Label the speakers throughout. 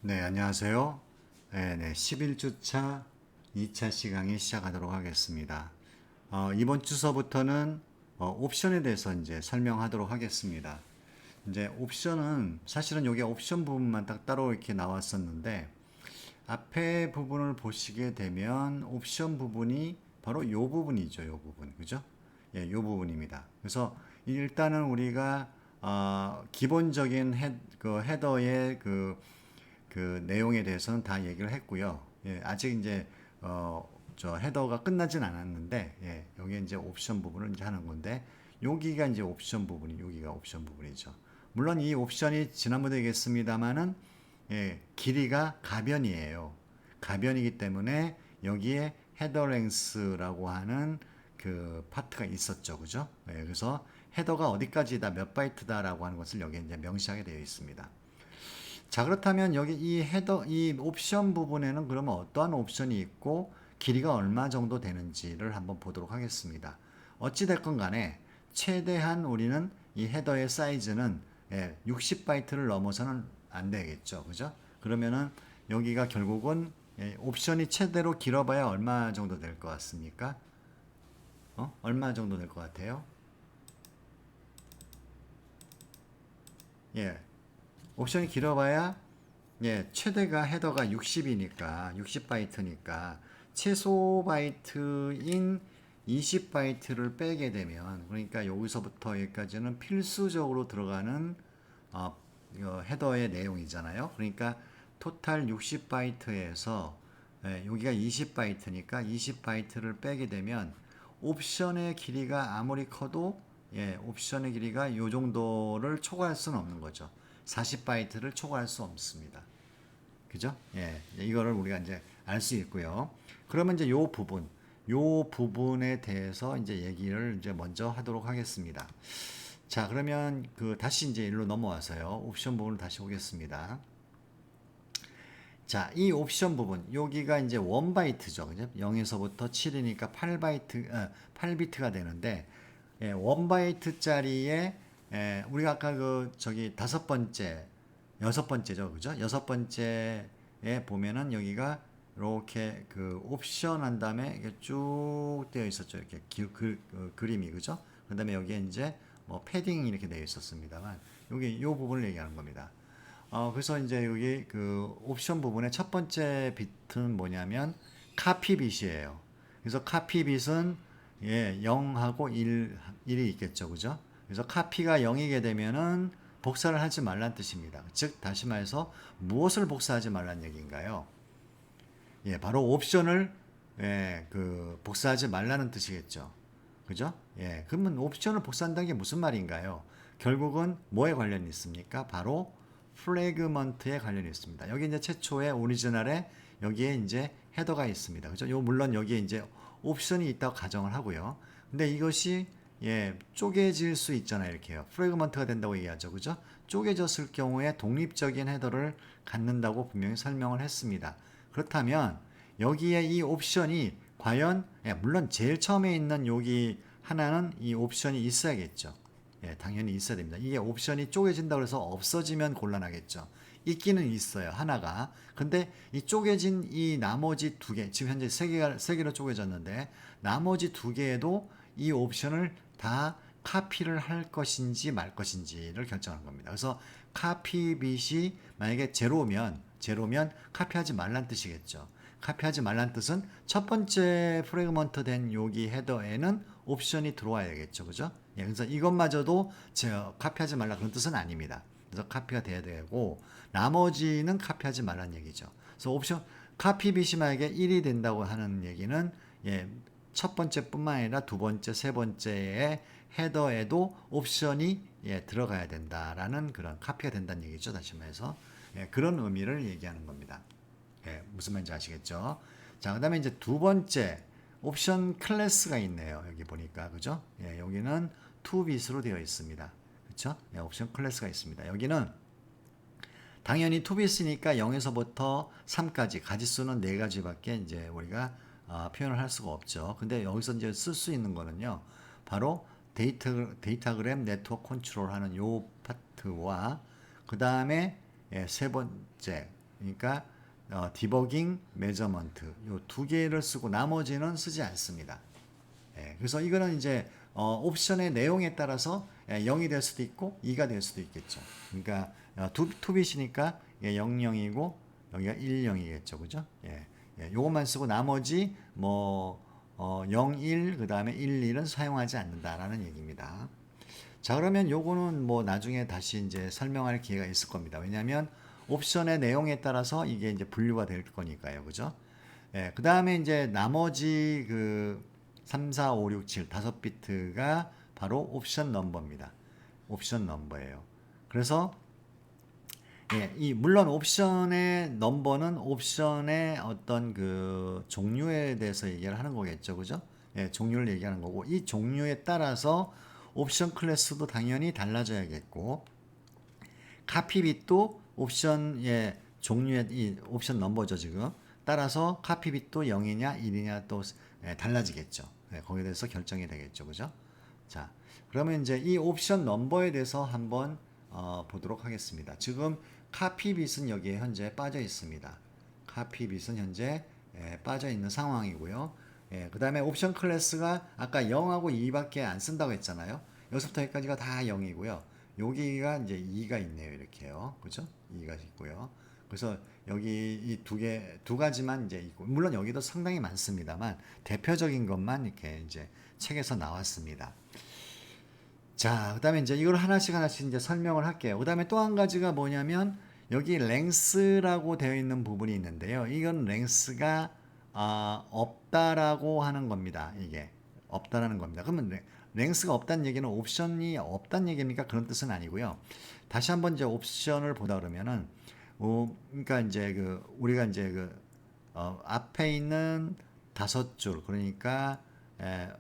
Speaker 1: 네, 안녕하세요. 네, 11주차 2차 시강이 시작하도록 하겠습니다. 이번 주서부터는 옵션에 대해서 이제 설명하도록 하겠습니다. 이제 옵션은 사실은 여기 옵션 부분만 딱 따로 이렇게 나왔었는데 앞에 부분을 보시게 되면 옵션 부분이 바로 이 부분이죠. 이 부분. 그죠? 예, 이 부분입니다. 그래서 일단은 우리가 기본적인 그 헤더의 그 내용에 대해서는 다 얘기를 했고요. 예, 아직 이제 저 헤더가 끝나진 않았는데 예, 여기 이제 옵션 부분을 이제 하는 건데 여기가 이제 옵션 부분이 여기가 옵션 부분이죠. 물론 이 옵션이 지난번에 얘기했습니다만은 예, 길이가 가변이에요. 가변이기 때문에 여기에 헤더 랭스라고 하는 그 파트가 있었죠. 그죠? 예, 그래서 헤더가 어디까지다 몇 바이트다라고 하는 것을 여기 이제 명시하게 되어 있습니다. 자, 그렇다면 여기 이 헤더, 이 옵션 부분에는 그러면 어떠한 옵션이 있고 길이가 얼마 정도 되는지를 한번 보도록 하겠습니다. 어찌됐건 간에 최대한 우리는 이 헤더의 사이즈는 60바이트를 넘어서는 안 되겠죠. 그죠? 그러면은 여기가 결국은 옵션이 최대로 길어봐야 얼마 정도 될 것 같습니까? 얼마 정도 될 것 같아요? 예. 옵션이 길어봐야 최대가 헤더가 60이니까 60바이트니까 최소 바이트인 20바이트를 빼게 되면 그러니까 여기서부터 여기까지는 필수적으로 들어가는 어, 헤더의 내용이잖아요. 그러니까 토탈 60바이트에서 여기가 20바이트니까 20바이트를 빼게 되면 옵션의 길이가 아무리 커도 옵션의 길이가 이 정도를 초과할 수는 없는 거죠. 40바이트를 초과할 수 없습니다. 그죠? 예, 이거를 우리가 이제 알 수 있고요. 그러면 이제 요 부분에 대해서 이제 얘기를 이제 먼저 하도록 하겠습니다. 자, 그러면 그 다시 이제 일로 넘어와서요. 옵션 부분을 다시 보겠습니다. 자, 이 옵션 부분, 여기가 이제 1바이트죠. 그죠? 0에서부터 7이니까 8비트가 되는데, 1바이트짜리에, 우리가 아까 그, 저기, 다섯 번째, 여섯 번째죠. 그죠? 여섯 번째에 보면은 여기가 이렇게 그 옵션 한 다음에 이게 쭉 되어 있었죠. 이렇게 그림이. 그죠? 그 다음에 여기에 이제 뭐 패딩이 이렇게 되어 있었습니다만, 여기 이 부분을 얘기하는 겁니다. 그래서 이제 여기 그 옵션 부분의 첫 번째 bit은 뭐냐면 카피 bit이에요. 그래서 카피 bit은 0하고 1이 있겠죠. 그죠? 그래서 카피가 0이게 되면은 복사를 하지 말란 뜻입니다. 즉 다시 말해서 무엇을 복사하지 말란 얘기인가요? 예, 바로 옵션을 그 복사하지 말라는 뜻이겠죠. 그죠? 예, 그러면 옵션을 복사한다는 게 무슨 말인가요? 결국은 뭐에 관련이 있습니까? 바로 프래그먼트에 관련이 있습니다. 여기 이제 최초의 오리지널에 여기에 이제 헤더가 있습니다. 그죠? 요 물론 여기에 이제 옵션이 있다고 가정을 하고요. 근데 이것이 쪼개질 수 있잖아요. 이렇게요. 프래그먼트가 된다고 얘기하죠. 그죠? 쪼개졌을 경우에 독립적인 헤더를 갖는다고 분명히 설명을 했습니다. 그렇다면 여기에 이 옵션이 과연 물론 제일 처음에 있는 여기 하나는 이 옵션이 있어야겠죠. 당연히 있어야 됩니다. 이게 옵션이 쪼개진다고 해서 없어지면 곤란하겠죠. 있기는 있어요. 하나가. 근데 이 쪼개진 이 나머지 두 개, 지금 현재 세 개로 쪼개졌는데 나머지 두 개에도 이 옵션을 다 카피를 할 것인지 말 것인지를 결정하는 겁니다. 그래서 카피 bit이 만약에 제로면 카피하지 말란 뜻이겠죠. 카피하지 말란 뜻은 첫 번째 프래그먼트 된 여기 헤더에는 옵션이 들어와야겠죠. 그죠? 그래서 이것마저도 카피하지 말라 그런 뜻은 아닙니다. 그래서 카피가 돼야 되고 나머지는 카피하지 말란 얘기죠. 그래서 옵션 카피 bit이 만약에 1이 된다고 하는 얘기는 첫 번째뿐만 아니라 두 번째, 세 번째의 헤더에도 옵션이 들어가야 된다라는 그런 카피가 된다는 얘기죠. 다시 말해서 그런 의미를 얘기하는 겁니다. 무슨 말인지 아시겠죠? 자, 그다음에 이제 두 번째 옵션 클래스가 있네요. 여기 보니까 그죠? 여기는 2bit으로 되어 있습니다. 그렇죠? 옵션 클래스가 있습니다. 여기는 당연히 2bit이니까 0에서부터 3까지 가지수는 4가지밖에 이제 우리가 표현을 할 수가 없죠. 근데 여기서 이제 쓸 수 있는 거는요. 바로 데이터그램 네트워크 컨트롤 하는 요 파트와 그 다음에 세 번째 그러니까 디버깅, 메저먼트 요 두 개를 쓰고 나머지는 쓰지 않습니다. 예, 그래서 이거는 이제 옵션의 내용에 따라서 0이 될 수도 있고 2가 될 수도 있겠죠. 그러니까 투빗이니까 00이고 여기가 10이겠죠. 그죠? 예. 예, 요것만 쓰고 나머지 뭐 01, 그다음에 11은 사용하지 않는다라는 얘기입니다. 자, 그러면 요거는 뭐 나중에 다시 이제 설명할 기회가 있을 겁니다. 왜냐하면 옵션의 내용에 따라서 이게 이제 분류가 될 거니까요. 그죠? 예, 그 다음에 이제 나머지 그 3, 4, 5, 6, 7 다섯 비트가 바로 옵션 넘버입니다. 옵션 넘버예요. 그래서 예, 물론 옵션의 넘버는 옵션의 어떤 그 종류에 대해서 얘기를 하는 거겠죠. 그죠? 예, 종류를 얘기하는 거고 이 종류에 따라서 옵션 클래스도 당연히 달라져야겠고 카피 bit도 옵션의 종류의 이 옵션 넘버죠, 지금. 따라서 카피 bit도 0이냐 1이냐 또 달라지겠죠. 예, 거기에 대해서 결정이 되겠죠. 그죠? 자, 그러면 이제 이 옵션 넘버에 대해서 한번 보도록 하겠습니다. 지금 카피 bit은 여기에 현재 빠져 있습니다. 카피 bit은 현재 빠져 있는 상황이고요. 예, 그 다음에 옵션 클래스가 아까 0하고 2밖에 안 쓴다고 했잖아요. 여기서부터 여기까지가 다 0이고요. 여기가 이제 2가 있네요. 이렇게요. 그죠? 2가 있고요. 그래서 여기 이 두 가지만 이제 있고, 물론 여기도 상당히 많습니다만, 대표적인 것만 이렇게 이제 책에서 나왔습니다. 자, 그 다음에 이제 이걸 하나씩 이제 설명을 할게요. 그 다음에 또 한 가지가 뭐냐면, 여기 랭스라고 되어 있는 부분이 있는데요. 이건 랭스가 없다라고 하는 겁니다. 이게 없다라는 겁니다. 그러면 랭스가 없다는 얘기는 옵션이 없다는 얘기입니까? 그런 뜻은 아니고요. 다시 한번 이제 옵션을 보다 그러면은 그러니까 이제 우리가 이제 앞에 있는 다섯 줄 그러니까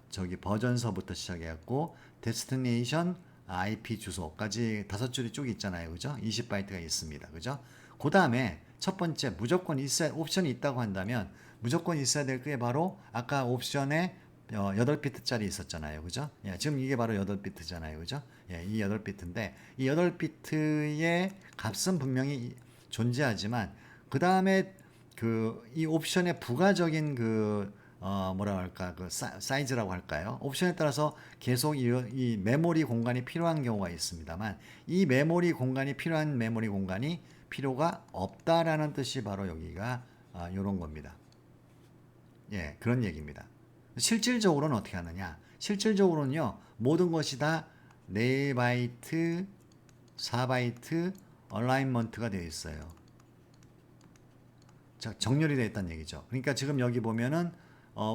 Speaker 1: 저기 버전서부터 시작해갖고 데스티네이션 IP 주소까지 다섯 줄이 쭉 있잖아요. 그죠? 20바이트가 있습니다. 그죠? 그 다음에 첫 번째 무조건 옵션이 있다고 한다면 무조건 있어야 될 게 바로 아까 옵션에 8비트짜리 있었잖아요. 그죠? 예, 지금 이게 바로 8비트잖아요. 그죠? 예, 이 8비트인데 이 8비트의 값은 분명히 존재하지만 그 다음에 이 옵션의 부가적인 뭐라 할까 사이즈라고 할까요? 옵션에 따라서 계속 이 메모리 공간이 필요한 경우가 있습니다만 이 메모리 공간이 필요한 메모리 공간이 필요가 없다라는 뜻이 바로 여기가 요런 겁니다. 예, 그런 얘기입니다. 실질적으로는 어떻게 하느냐? 실질적으로는요, 모든 것이 다 4바이트, 4바이트 얼라인먼트가 되어 있어요. 자, 정렬이 되어 있다는 얘기죠. 그러니까 지금 여기 보면은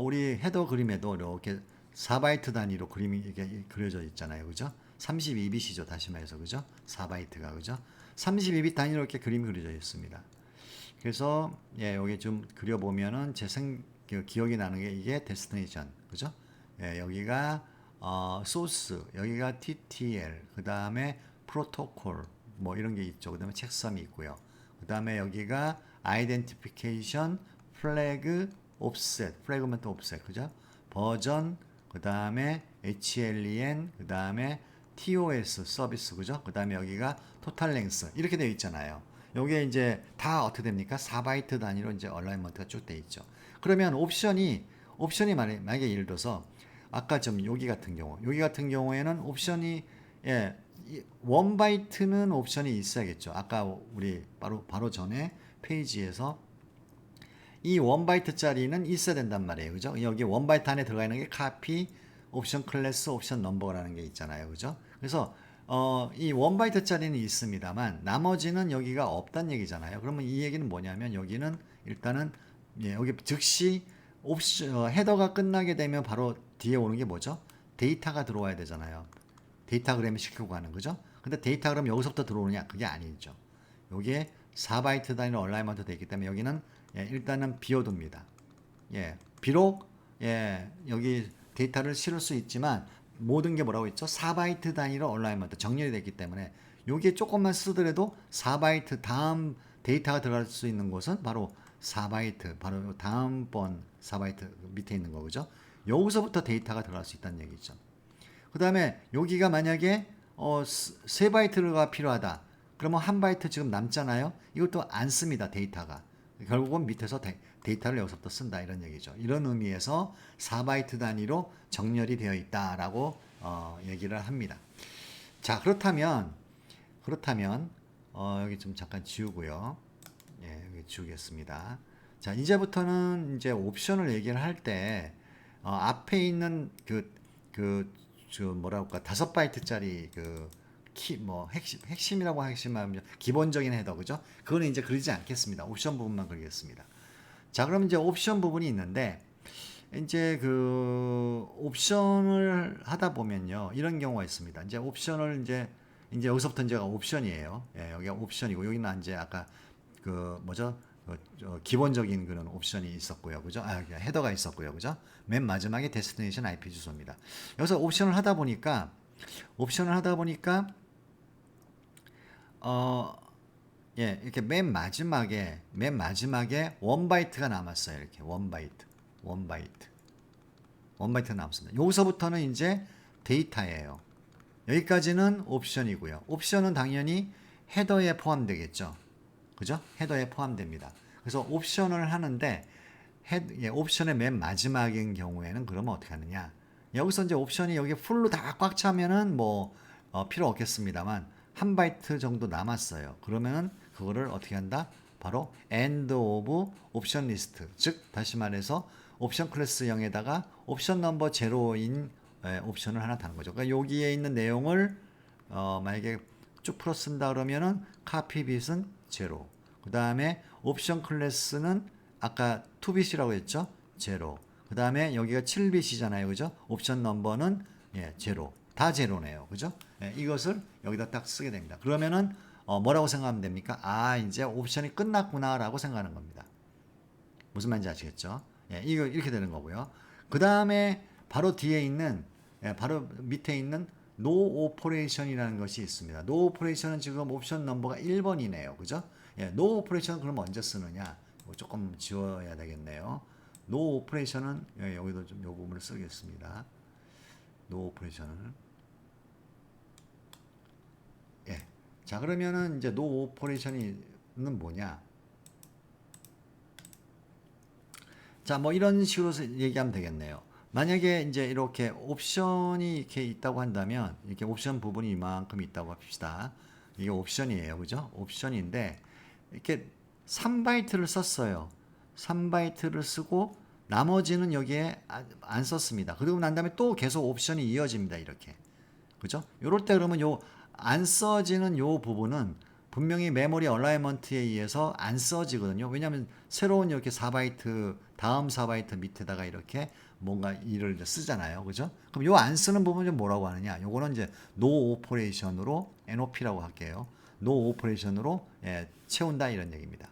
Speaker 1: 우리 헤더 그림에도 이렇게 4바이트 단위로 그림이 이렇게 그려져 있잖아요. 그죠? 32bit이죠. 다시 말해서. 그죠? 4바이트가. 그죠? 32bit 단위로 이렇게 그림이 그려져 있습니다. 그래서 예, 여기 좀 그려보면은 기억이 나는 게 이게 데스티네이션. 그죠? 예, 여기가 소스, 여기가 TTL, 그 다음에 프로토콜, 뭐 이런 게 있죠. 그 다음에 책섬이 있고요. 그 다음에 여기가 아이덴티피케이션, 플래그, 옵셋, 프래그먼트 옵셋, 그죠? 버전, 그 다음에 HLEN, 그 다음에 TOS 서비스, 그죠? 그 다음에 여기가 토탈 랭스 이렇게 되어 있잖아요. 요게 이제 다 어떻게 됩니까? 4바이트 단위로 이제 얼라인먼트가 쭉 되어 있죠. 그러면 옵션이 만약에 예를 들어서 아까 좀 여기 같은 경우에는 옵션이 예, 1바이트는 옵션이 있어야겠죠. 아까 우리 바로 전에 페이지에서 이 1바이트짜리는 있어야 된단 말이에요. 그죠? 여기 1바이트 안에 들어가 있는 게 카피, 옵션 클래스, 옵션 넘버라는 게 있잖아요. 그죠? 그래서 이 1바이트짜리는 있습니다만 나머지는 여기가 없단 얘기잖아요. 그러면 이 얘기는 뭐냐면 여기는 일단은 예, 여기 즉시 헤더가 끝나게 되면 바로 뒤에 오는 게 뭐죠? 데이터가 들어와야 되잖아요. 데이터그램을 시키고 가는 거죠. 근데 데이터그램 여기서부터 들어오느냐? 그게 아니죠. 여기에 4바이트 단위로 얼라인먼트 되어 있기 때문에 여기는 예, 일단은 비워둡니다. 예, 비록 예, 여기 데이터를 실을 수 있지만 모든 게 뭐라고 했죠? 4바이트 단위로 얼라인먼트 정렬이 됐기 때문에 여기에 조금만 쓰더라도 4바이트 다음 데이터가 들어갈 수 있는 곳은 바로 4바이트 바로 다음번 4바이트 밑에 있는 거죠. 여기서부터 데이터가 들어갈 수 있다는 얘기죠. 그 다음에 여기가 만약에 3바이트가 필요하다. 그러면 한 바이트 지금 남잖아요. 이것도 안 씁니다. 데이터가. 결국은 밑에서 데이터를 여기서부터 쓴다 이런 얘기죠. 이런 의미에서 4바이트 단위로 정렬이 되어 있다라고 얘기를 합니다. 자, 그렇다면 여기 좀 잠깐 지우고요. 예, 여기 지우겠습니다. 자, 이제부터는 이제 옵션을 얘기를 할 때 앞에 있는 저 뭐랄까 5바이트짜리 핵심이라고 핵심하면 기본적인 헤더 그죠? 그거는 이제 그리지 않겠습니다. 옵션 부분만 그리겠습니다. 자, 그럼 이제 옵션 부분이 있는데 이제 그 옵션을 하다 보면요 이런 경우가 있습니다. 이제 옵션을 이제 여기서부터 이제가 옵션이에요. 예, 여기가 옵션이고 여기는 이제 아까 그 뭐죠? 기본적인 그런 옵션이 있었고요. 그죠? 헤더가 있었고요. 그죠? 맨 마지막에 데스티네이션 IP 주소입니다. 여기서 옵션을 하다 보니까 예, 이렇게 맨 마지막에 1바이트가 남았어요. 이렇게 1바이트 남았습니다. 여기서부터는 이제 데이터예요. 여기까지는 옵션이고요. 옵션은 당연히 헤더에 포함되겠죠. 그죠? 헤더에 포함됩니다. 그래서 옵션을 하는데 옵션의 맨 마지막인 경우에는 그러면 어떻게 하느냐? 여기서 이제 옵션이 여기 풀로 다 꽉 차면은 뭐 필요 없겠습니다만 1바이트 정도 남았어요. 그러면은 그거를 어떻게 한다? 바로 end of option list. 즉 다시 말해서 옵션 클래스 0에다가 옵션 넘버 0인 옵션을 하나 다는 거죠. 그러니까 여기에 있는 내용을 만약에 쭉 풀어 쓴다 그러면은 copy bit은 0. 그 다음에 옵션 클래스는 아까 2bit이라고 했죠? 0. 그 다음에 여기가 7bit이잖아요. 그죠? 옵션 넘버는 0. 다 0네요. 그죠? 이것을 여기다 딱 쓰게 됩니다. 그러면은 뭐라고 생각하면 됩니까? 아, 이제 옵션이 끝났구나 라고 생각하는 겁니다. 무슨 말인지 아시겠죠? 이거 이렇게 되는 거고요. 그 다음에 바로 바로 밑에 있는 no operation이라는 것이 있습니다. no operation은 지금 옵션 넘버가 1번이네요. 그죠? no operation은 그럼 언제 쓰느냐? 조금 지워야 되겠네요. no operation은 여기도 좀 이 부분을 쓰겠습니다. no operation을 자, 그러면은 이제 no operation은 뭐냐? 자, 뭐 이런 식으로 얘기하면 되겠네요. 만약에 이제 이렇게 옵션이 이렇게 있다고 한다면, 이렇게 옵션 부분이 이만큼 있다고 합시다. 이게 옵션이에요. 그죠? 옵션인데, 이렇게 3바이트를 썼어요. 3바이트를 쓰고, 나머지는 여기에 안 썼습니다. 그러고 난 다음에 또 계속 옵션이 이어집니다. 이렇게. 그죠? 요럴 때 그러면 안 써지는 요 부분은 분명히 메모리 얼라이먼트에 의해서 안 써지거든요. 왜냐하면 새로운 이렇게 4바이트 다음 4바이트 밑에다가 이렇게 뭔가 일을 쓰잖아요. 그죠? 그럼 요 안 쓰는 부분 좀 뭐라고 하느냐? 요거는 이제 no operation으로 NOP라고 할게요. no operation으로 채운다 이런 얘기입니다.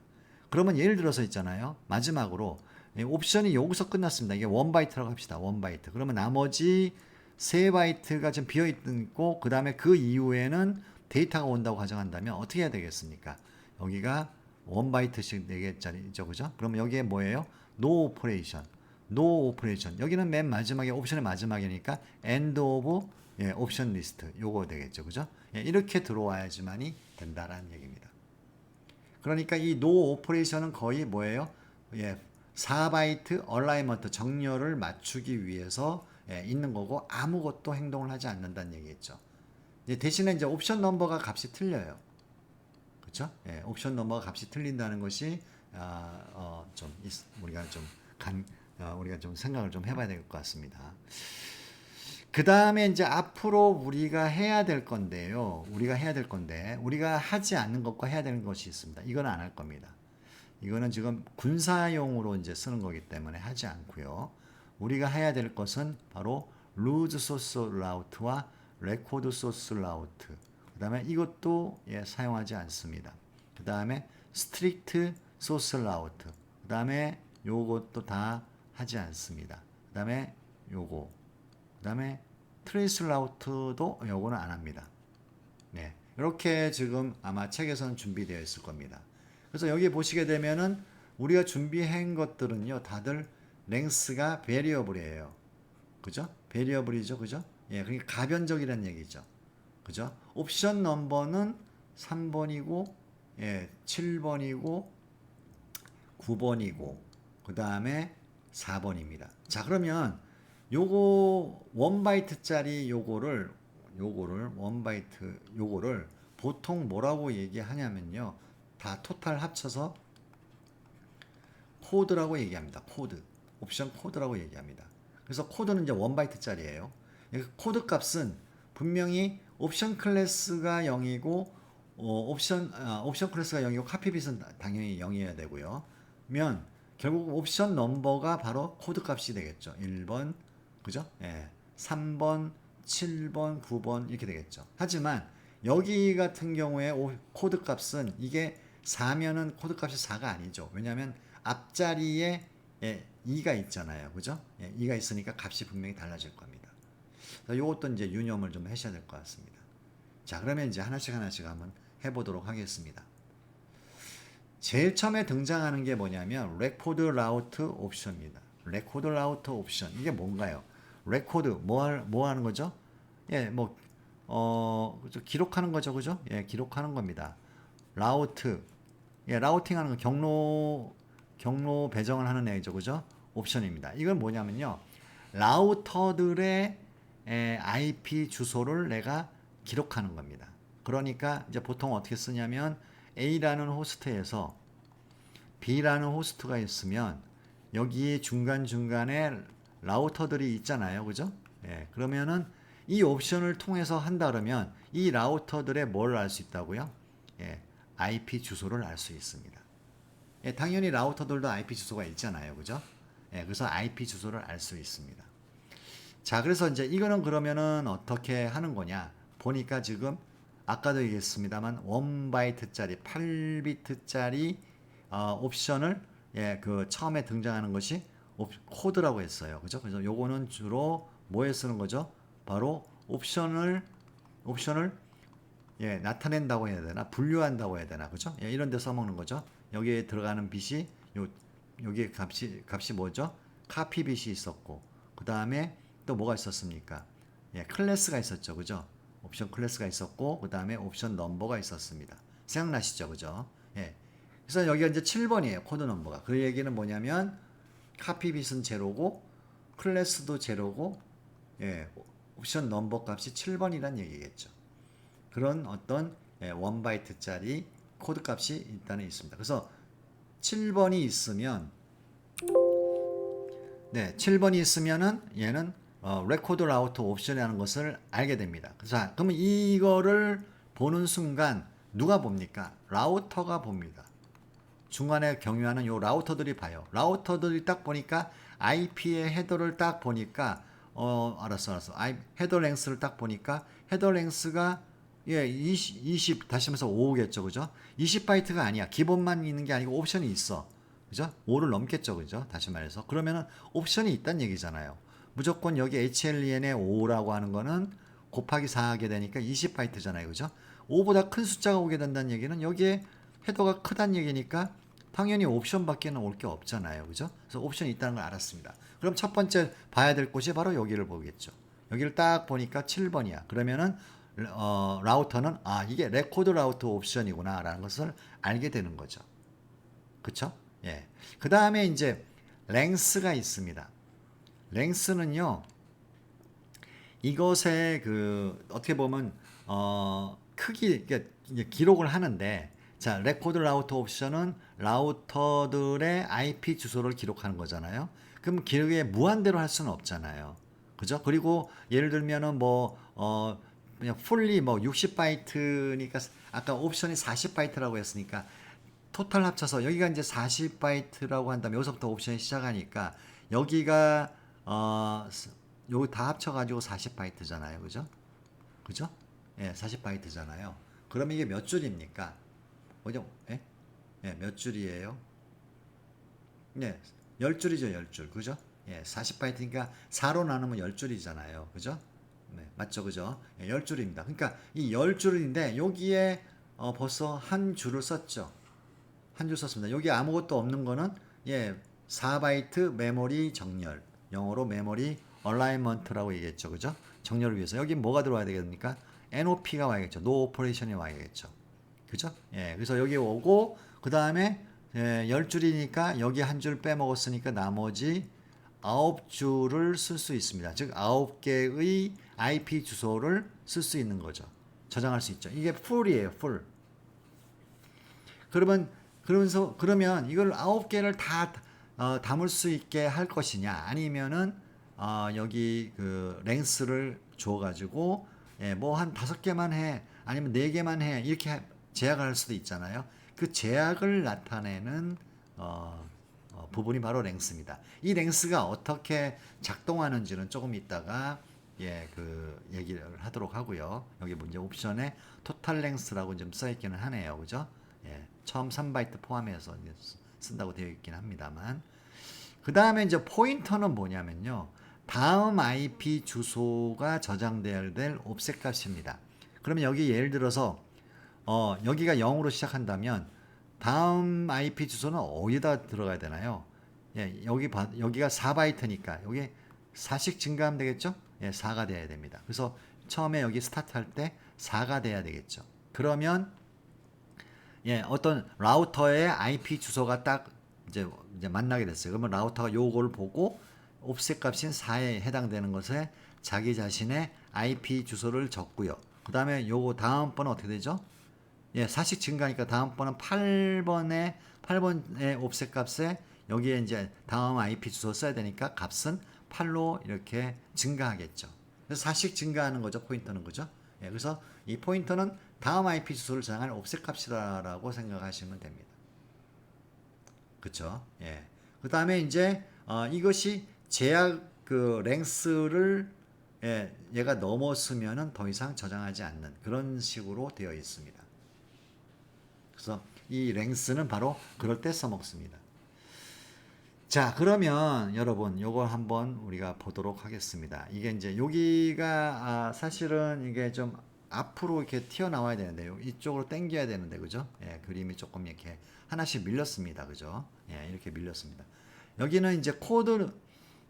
Speaker 1: 그러면 예를 들어서 있잖아요. 마지막으로 옵션이 여기서 끝났습니다. 이게 1바이트라고 합시다. 1바이트. 그러면 나머지 3바이트가 좀 비어있고 그 다음에 그 이후에는 데이터가 온다고 가정한다면 어떻게 해야 되겠습니까? 여기가 1바이트씩 4개짜리죠. 그죠? 그럼 여기에 뭐예요? no operation. no operation. 여기는 맨 마지막에 옵션의 마지막이니까 end of option list. 요거 되겠죠. 그죠? 이렇게 들어와야지만이 된다라는 얘기입니다. 그러니까 이 no operation은 거의 뭐예요? 4바이트 얼라이먼트 정렬을 맞추기 위해서 있는 거고 아무것도 행동을 하지 않는다는 얘기겠죠. 대신에 이제 옵션 넘버가 값이 틀려요. 그렇죠? 옵션 넘버가 값이 틀린다는 것이 좀 우리가 좀 생각을 좀 해봐야 될 것 같습니다. 그 다음에 이제 앞으로 우리가 해야 될 건데요. 우리가 하지 않는 것과 해야 되는 것이 있습니다. 이건 안 할 겁니다. 이거는 지금 군사용으로 이제 쓰는 거기 때문에 하지 않고요. 우리가 해야 될 것은 바로 lose source route와 record source route. 그 다음에 이것도 사용하지 않습니다. 그 다음에 strict source route. 그 다음에 요것도 다 하지 않습니다. 그 다음에 요거. 그 다음에 trace route도 요거는 안 합니다. 이렇게 지금 아마 책에서는 준비되어 있을 겁니다. 그래서 여기 보시게 되면은 우리가 준비한 것들은요, 다들 랭스가 베리어블이에요. 그죠? 베리어블이죠. 그죠? 그러니까 가변적이라는 얘기죠. 그죠? 옵션 넘버는 3번이고, 예, 7번이고, 9번이고, 그 다음에 4번입니다. 자, 그러면 요거 1바이트짜리 요거를 1바이트 요거를 보통 뭐라고 얘기하냐면요. 다 토탈 합쳐서 코드라고 얘기합니다. 코드. 옵션 코드라고 얘기합니다. 그래서 코드는 이제 1바이트짜리예요. 코드 값은 분명히 옵션 클래스가 0이고 옵션 클래스가 0이고 카피빗은 당연히 0이어야 되고요. 면 결국 옵션 넘버가 바로 코드 값이 되겠죠. 1번, 그죠? 예. 3번, 7번, 9번 이렇게 되겠죠. 하지만 여기 같은 경우에 코드 값은 이게 4면은 코드 값이 4가 아니죠. 왜냐하면 앞자리에 2가 있잖아요. 그죠? 예, 2가 있으니까 값이 분명히 달라질 겁니다. 이것도 이제 유념을 좀 하셔야 될 것 같습니다. 자, 그러면 이제 하나씩 한번 해보도록 하겠습니다. 제일 처음에 등장하는 게 뭐냐면 레코드 라우트 옵션입니다. 레코드 라우트 옵션 이게 뭔가요? 레코드 뭐 하는 거죠? 예, 기록하는 거죠, 그죠? 예, 기록하는 겁니다. 라우트, 예, 라우팅하는 거 경로 배정을 하는 애죠, 그죠? 옵션입니다. 이건 뭐냐면요, 라우터들의 IP 주소를 내가 기록하는 겁니다. 그러니까 이제 보통 어떻게 쓰냐면 A라는 호스트에서 B라는 호스트가 있으면 여기 중간중간에 라우터들이 있잖아요. 그죠? 예, 그러면은 이 옵션을 통해서 한다 그러면 이 라우터들의 뭘 알 수 있다고요? 예, IP 주소를 알 수 있습니다. 예, 당연히 라우터들도 IP 주소가 있잖아요. 그죠? 예, 그래서 IP 주소를 알 수 있습니다. 자, 그래서 이제 이거는 그러면은 어떻게 하는 거냐? 보니까 지금 아까도 얘기했습니다만 1바이트짜리 8비트짜리 옵션을 그 처음에 등장하는 것이 코드라고 했어요. 그죠? 그래서 요거는 주로 뭐에 쓰는 거죠? 바로 옵션을 나타낸다고 해야 되나? 분류한다고 해야 되나? 그죠? 예, 이런 데 써먹는 거죠. 여기에 들어가는 bit이 여기에 값이 뭐죠? 카피 bit이 있었고 그 다음에 또 뭐가 있었습니까? 예, 클래스가 있었죠. 그죠? 옵션 클래스가 있었고 그 다음에 옵션 넘버가 있었습니다. 생각나시죠? 그죠? 예. 그래서 여기가 이제 7번이에요. 코드 넘버가. 그 얘기는 뭐냐면 카피 bit은 제로고 클래스도 제로고 예, 옵션 넘버 값이 7번이란 얘기겠죠. 그런 어떤 1바이트짜리 코드 값이 일단은 있습니다. 그래서 7번이 있으면 7번이 있으면은 얘는 레코드 라우터 옵션이라는 것을 알게 됩니다. 자, 그러면 이거를 보는 순간 누가 봅니까? 라우터가 봅니다. 중간에 경유하는 요 라우터들이 봐요. 라우터들이 딱 보니까 IP의 헤더를 딱 보니까 알았어. 헤더 랭스를 딱 보니까 헤더 랭스가 20 다시 하면서 5겠죠. 그죠? 20바이트가 아니야. 기본만 있는 게 아니고 옵션이 있어. 그죠? 5를 넘겠죠. 그죠? 다시 말해서. 그러면은 옵션이 있다는 얘기잖아요. 무조건 여기 HLEN의 5라고 하는 거는 곱하기 4 하게 되니까 20바이트잖아요. 그죠? 5보다 큰 숫자가 오게 된다는 얘기는 여기에 헤더가 크다는 얘기니까 당연히 옵션밖에는 올 게 없잖아요. 그죠? 그래서 옵션이 있다는 걸 알았습니다. 그럼 첫 번째 봐야 될 곳이 바로 여기를 보겠죠. 여기를 딱 보니까 7번이야. 그러면은 라우터는 이게 레코드 라우터 옵션이구나 라는 것을 알게 되는 거죠. 그쵸? 예. 그 다음에 이제 랭스가 있습니다. 랭스는요, 이것의 어떻게 보면 크기, 이제 기록을 하는데, 자, 레코드 라우터 옵션은 라우터들의 IP 주소를 기록하는 거잖아요. 그럼 기록에 무한대로 할 수는 없잖아요. 그죠? 그리고 예를 들면은 그냥 풀리 60바이트니까 아까 옵션이 40바이트라고 했으니까 토탈 합쳐서 여기가 이제 40바이트라고 한다면 여기서부터 옵션이 시작하니까 여기가 여기 다 합쳐가지고 40바이트잖아요. 그죠? 그죠? 예, 40바이트잖아요. 그럼 이게 몇 줄입니까? 뭐죠? 예? 예, 몇 줄이에요? 네, 10줄이죠, 10줄. 그죠? 예, 40바이트니까 4로 나누면 10줄이잖아요. 그죠? 네, 맞죠, 그죠? 예, 10줄입니다. 그러니까 이 10줄인데 여기에 벌써 한 줄을 썼죠. 한 줄 썼습니다. 여기 아무것도 없는 거는 4바이트 메모리 정렬. 영어로 메모리 얼라이먼트라고 얘기했죠. 그죠? 정렬을 위해서. 여기 뭐가 들어와야 되겠습니까? NOP가 와야겠죠. No operation이 와야겠죠. 그죠? 예, 그래서 여기 오고 그 다음에 10줄이니까 여기 한 줄 빼먹었으니까 나머지 9줄을 쓸 수 있습니다. 즉 9개의 IP 주소를 쓸 수 있는 거죠. 저장할 수 있죠. 이게 full이에요. full. 그러면 이걸 9개를 다 담을 수 있게 할 것이냐 아니면은 여기 그 랭스를 줘 가지고 뭐 한 5개만 해 아니면 4개만 해 이렇게 제약을 할 수도 있잖아요. 그 제약을 나타내는 부분이 바로 랭스입니다. 이 랭스가 어떻게 작동하는지는 조금 이따가 그 얘기를 하도록 하고요. 여기 문제 옵션에 토탈 랭스라고 좀 써 있기는 하네요. 그죠? 처음 3바이트 포함해서 쓴다고 되어 있긴 합니다만. 그 다음에 이제 포인터는 뭐냐면요. 다음 IP 주소가 저장되어야 될 옵셋 값입니다. 그러면 여기 예를 들어서 여기가 0으로 시작한다면 다음 IP 주소는 어디다 들어가야 되나요? 여기가 4바이트니까 여기 4씩 증가하면 되겠죠? 4가 돼야 됩니다. 그래서 처음에 여기 스타트할 때 4가 돼야 되겠죠. 그러면 어떤 라우터의 IP 주소가 딱 이제 만나게 됐어요. 그러면 라우터가 요거를 보고 옵셋 값인 4에 해당되는 것에 자기 자신의 IP 주소를 적고요. 그 다음에 요거 다음번은 어떻게 되죠? 4씩 증가하니까 다음번은 8번의 옵셋 값에 여기에 이제 다음 IP 주소 써야 되니까 값은 8로 이렇게 증가하겠죠. 그래서 4씩 증가하는 거죠. 포인터는 그죠? 그래서 이 포인터는 다음 IP 주소를 저장하는 옵셋 값이라고 생각하시면 됩니다. 그쵸? 그 다음에 이제 이것이 제약 그 랭스를 얘가 넘었으면은 더 이상 저장하지 않는 그런 식으로 되어 있습니다. 그래서 이 랭스는 바로 그럴 때 써먹습니다. 자, 그러면 여러분 요거 한번 우리가 보도록 하겠습니다. 이게 이제 여기가 사실은 이게 좀 앞으로 이렇게 튀어나와야 되는데 이쪽으로 당겨야 되는데 그죠? 그림이 조금 이렇게 하나씩 밀렸습니다. 그죠? 이렇게 밀렸습니다. 여기는 이제 코드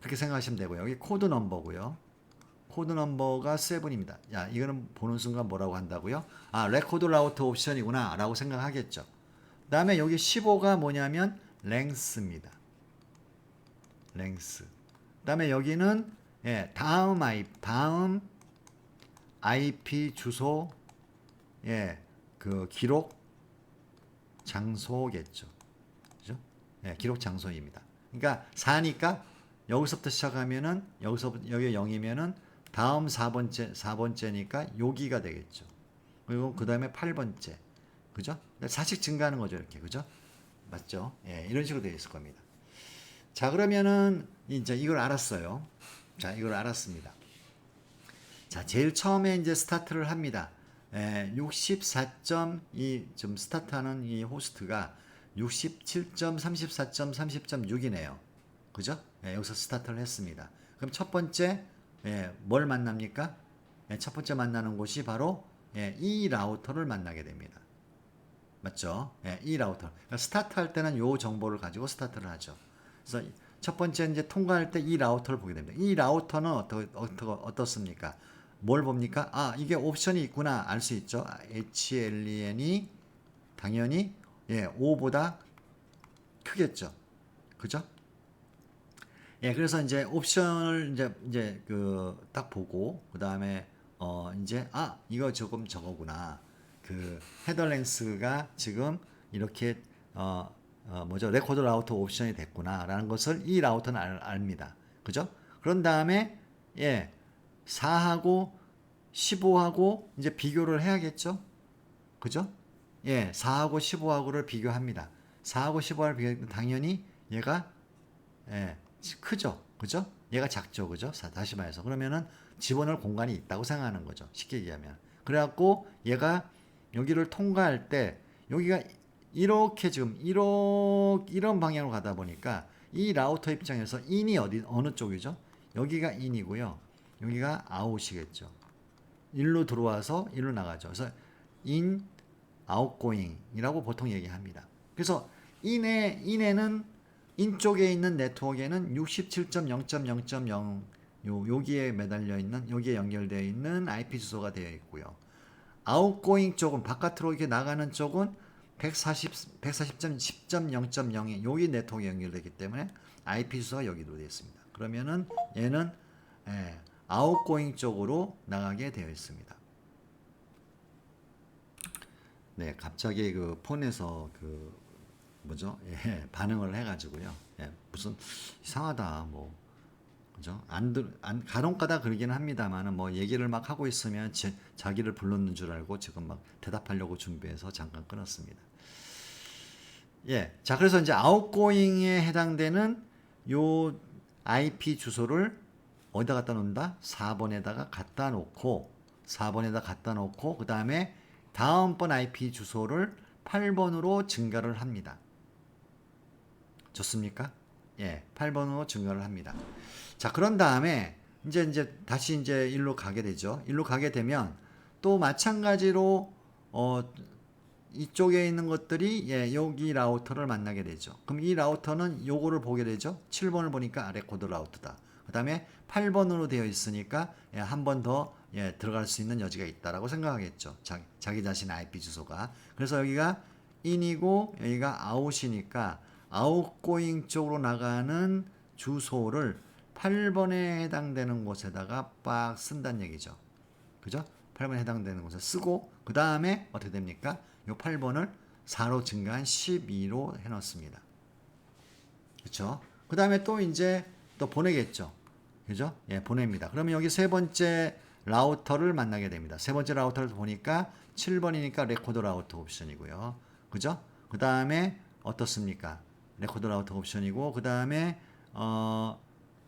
Speaker 1: 그렇게 생각하시면 되고요. 여기 코드 넘버고요. 코드 넘버가 7입니다. 야, 이거는 보는 순간 뭐라고 한다고요? 레코드 라우터 옵션이구나 라고 생각하겠죠. 그 다음에 여기 15가 뭐냐면 랭스입니다. 랭스. 그 다음에 여기는 다음 IP 주소 그 기록 장소겠죠. 그죠? 기록 장소입니다. 그러니까 4니까 여기서부터 시작하면은 여기서부터 여기 0이면은 다음 4번째니까 여기가 되겠죠. 그리고 그 다음에 8번째. 그죠? 4씩 증가하는 거죠. 이렇게. 그죠? 맞죠? 이런 식으로 되어 있을 겁니다. 자, 그러면은 이제 이걸 알았어요. 자, 이걸 알았습니다. 자, 제일 처음에 이제 스타트를 합니다. 64점 좀 스타트하는 이 호스트가 67.34.30.6이네요. 그죠? 여기서 스타트를 했습니다. 그럼 첫 번째 뭘 만납니까? 첫 번째 만나는 곳이 바로 이 라우터를 만나게 됩니다. 맞죠? 이 라우터. 그러니까 스타트할 때는 요 정보를 가지고 스타트를 하죠. 그래서 첫 번째 이제 통과할 때 이 라우터를 보게 됩니다. 이 라우터는 어떻습니까? 뭘 봅니까? 이게 옵션이 있구나 알 수 있죠. HLN이 당연히 5보다 크겠죠. 그죠? 그래서 이제 옵션을 이제 그 딱 보고 그 다음에 이제 이거 조금 저거구나. 그 헤더 랭스가 지금 이렇게 뭐죠? 레코드 라우터 옵션이 됐구나라는 것을 이 라우터는 압니다. 그죠? 그런 다음에 4하고 15하고 이제 비교를 해야겠죠? 그죠? 4하고 15하고를 비교합니다. 4하고 15하고를 비교하면 당연히 얘가 크죠? 그죠? 얘가 작죠? 그죠? 다시 말해서 그러면은 집어넣을 공간이 있다고 생각하는 거죠. 쉽게 얘기하면. 그래갖고 얘가 여기를 통과할 때 여기가 이렇게 지금 이런 방향으로 가다 보니까 이 라우터 입장에서 인이 어느 쪽이죠? 여기가 인이고요. 여기가 아웃이겠죠. 일로 들어와서 일로 나가죠. 그래서 in, outgoing이라고 보통 얘기합니다. 그래서 인에는 인 쪽에 있는 네트워크에는 67.0.0.0 여기에 매달려 있는 여기에 연결되어 있는 IP 주소가 되어 있고요. 아웃고잉 쪽은 바깥으로 이렇게 나가는 쪽은 140.10.0.0이 여기 네트워크에 연결되기 때문에 IP 주소가 여기로 되어 있습니다. 그러면은 얘는 아웃고잉 쪽으로 나가게 되어 있습니다. 네, 갑자기 그 폰에서 그 뭐죠? 예, 반응을 해가지고요. 예, 무슨 이상하다 뭐 그죠? 간혹가다 그러기는 합니다만은 뭐 얘기를 막 하고 있으면 자기를 불렀는 줄 알고 지금 막 대답하려고 준비해서 잠깐 끊었습니다. 예, 자 그래서 이제 아웃고잉에 해당되는 요 IP 주소를 어디다 갖다 놓는다? 4번에다가 갖다 놓고 4번에다 갖다 놓고 그 다음에 다음번 IP 주소를 8번으로 증가를 합니다. 좋습니까? 예, 8번으로 증가를 합니다. 자, 그런 다음에 이제 다시 이제 일로 가게 되죠. 일로 가게 되면 또 마찬가지로 이쪽에 있는 것들이 여기 라우터를 만나게 되죠. 그럼 이 라우터는 요거를 보게 되죠. 7번을 보니까 레코드 라우터다. 그 다음에 8번으로 되어 있으니까 한 번 더 들어갈 수 있는 여지가 있다라고 생각하겠죠. 자기 자신 IP 주소가. 그래서 여기가 인이고 여기가 아웃이니까 아웃고잉 쪽으로 나가는 주소를 8번에 해당되는 곳에다가 빡 쓴다는 얘기죠. 그죠? 8번에 해당되는 곳에 쓰고 그 다음에 어떻게 됩니까? 요 8번을 4로 증가한 12로 해놓습니다. 그렇죠? 그 다음에 또 이제 또 보내겠죠. 그죠? 예, 보냅니다. 그러면 여기 세 번째 라우터를 만나게 됩니다. 세 번째 라우터를 보니까 7번이니까 레코드 라우터 옵션이고요. 그죠? 그 다음에 어떻습니까? 레코드 라우터 옵션이고 그 다음에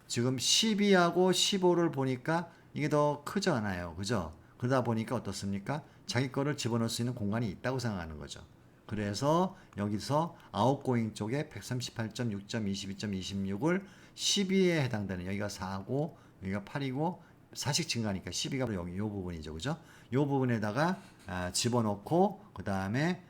Speaker 1: 지금 12하고 15를 보니까 이게 더 크잖아요. 그죠? 그러다 보니까 어떻습니까? 자기 거를 집어넣을 수 있는 공간이 있다고 생각하는 거죠. 그래서 여기서 아웃고잉 쪽에 138.6.22.26을 12에 해당되는 여기가 4고 여기가 8이고 4씩 증가하니까 12가 여기 요 부분이죠. 그죠? 요 부분에다가 집어넣고 그 다음에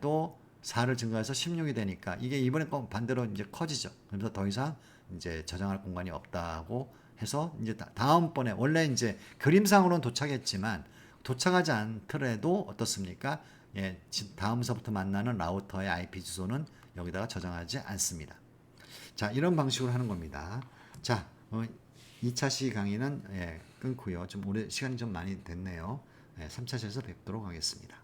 Speaker 1: 또 4를 증가해서 16이 되니까 이게 이번에 건 반대로 이제 커지죠. 그래서 더 이상 이제 저장할 공간이 없다고 해서 이제 다음번에 원래 이제 그림상으로는 도착했지만 도착하지 않더라도 어떻습니까? 예, 다음서부터 만나는 라우터의 IP 주소는 여기다가 저장하지 않습니다. 자, 이런 방식으로 하는 겁니다. 자, 2차 시 강의는 끊고요. 좀 오래 시간이 좀 많이 됐네요. 3차 시에서 뵙도록 하겠습니다.